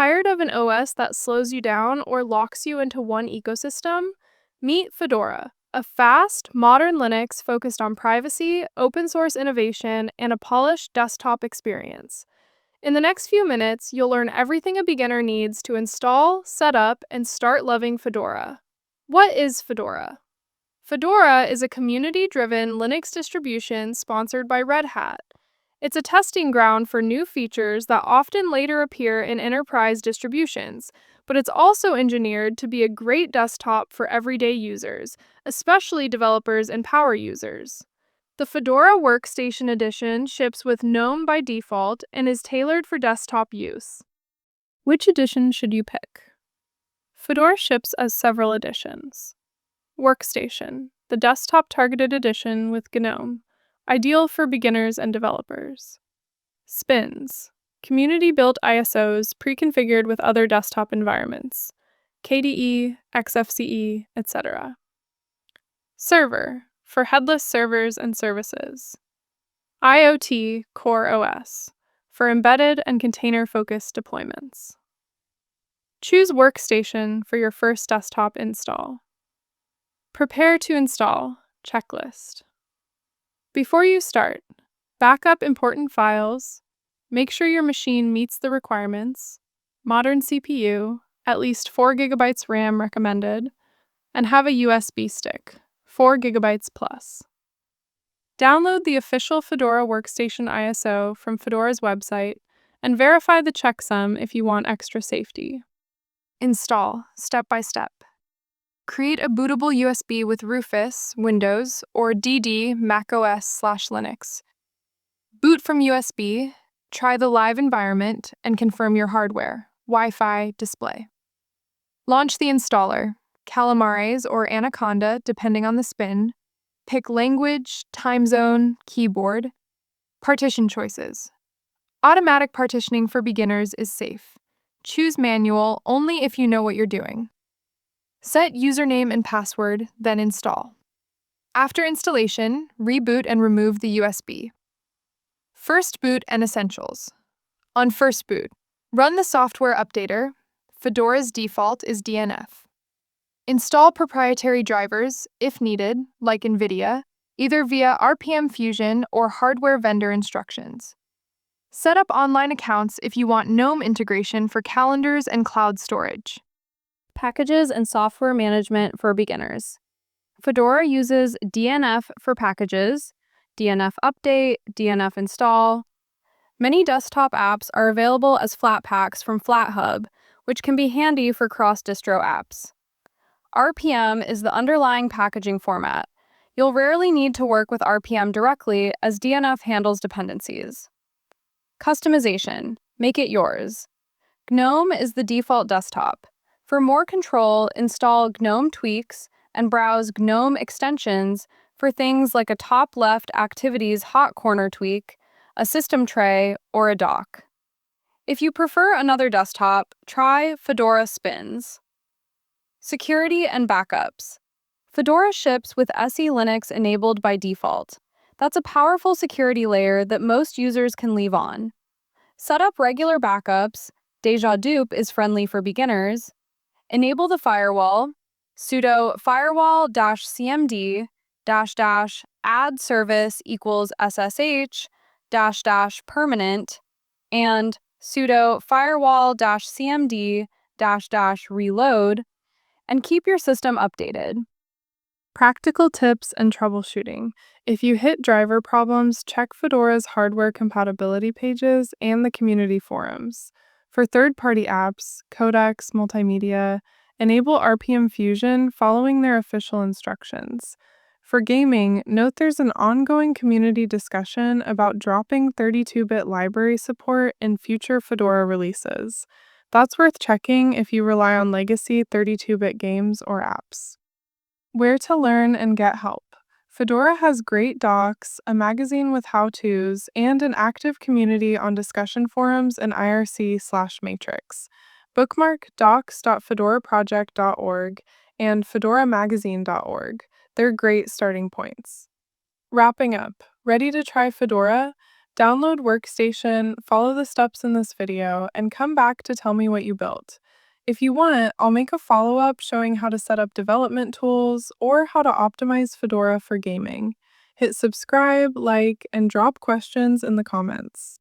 Tired of an OS that slows you down or locks you into one ecosystem? Meet Fedora, a fast, modern Linux focused on privacy, open source innovation, and a polished desktop experience. In the next few minutes, you'll learn everything a beginner needs to install, set up, and start loving Fedora. What is Fedora? Fedora is a community-driven Linux distribution sponsored by Red Hat. It's a testing ground for new features that often later appear in enterprise distributions, but it's also engineered to be a great desktop for everyday users, especially developers and power users. The Fedora Workstation Edition ships with GNOME by default and is tailored for desktop use. Which edition should you pick? Fedora ships as several editions. Workstation, the desktop-targeted edition with GNOME, ideal for beginners and developers. Spins, community-built ISOs pre-configured with other desktop environments, KDE, XFCE, etc. Server, for headless servers and services. IoT Core OS, for embedded and container-focused deployments. Choose Workstation for your first desktop install. Prepare to install checklist. Before you start, back up important files, make sure your machine meets the requirements, modern CPU, at least 4 GB RAM recommended, and have a USB stick, 4 GB plus. Download the official Fedora Workstation ISO from Fedora's website and verify the checksum if you want extra safety. Install, step by step. Create a bootable USB with Rufus, Windows, or DD, macOS/Linux. Boot from USB, try the live environment, and confirm your hardware, Wi-Fi, display. Launch the installer, Calamares or Anaconda, depending on the spin. Pick language, time zone, keyboard. Partition choices. Automatic partitioning for beginners is safe. Choose manual only if you know what you're doing. Set username and password, then install. After installation, reboot and remove the USB. First boot and essentials. On first boot, run the software updater. Fedora's default is DNF. Install proprietary drivers, if needed, like NVIDIA, either via RPM Fusion or hardware vendor instructions. Set up online accounts if you want GNOME integration for calendars and cloud storage. Packages and software management for beginners. Fedora uses DNF for packages, DNF update, DNF install. Many desktop apps are available as Flatpaks from FlatHub, which can be handy for cross-distro apps. RPM is the underlying packaging format. You'll rarely need to work with RPM directly as DNF handles dependencies. Customization. Make it yours. GNOME is the default desktop. For more control, install GNOME tweaks and browse GNOME extensions for things like a top-left activities hot corner tweak, a system tray, or a dock. If you prefer another desktop, try Fedora Spins. Security and backups. Fedora ships with SE Linux enabled by default. That's a powerful security layer that most users can leave on. Set up regular backups. Deja Dupe is friendly for beginners. Enable the firewall, sudo firewall-cmd --add service equals ssh --permanent, and sudo firewall-cmd --reload, and keep your system updated. Practical tips and troubleshooting. If you hit driver problems, check Fedora's hardware compatibility pages and the community forums. For third-party apps, codecs, multimedia, enable RPM Fusion following their official instructions. For gaming, note there's an ongoing community discussion about dropping 32-bit library support in future Fedora releases. That's worth checking if you rely on legacy 32-bit games or apps. Where to learn and get help. Fedora has great docs, a magazine with how-tos, and an active community on discussion forums and IRC/Matrix. Bookmark docs.fedoraproject.org and fedoramagazine.org. They're great starting points. Wrapping up, ready to try Fedora? Download Workstation, follow the steps in this video, and come back to tell me what you built. If you want, I'll make a follow-up showing how to set up development tools or how to optimize Fedora for gaming. Hit subscribe, like, and drop questions in the comments.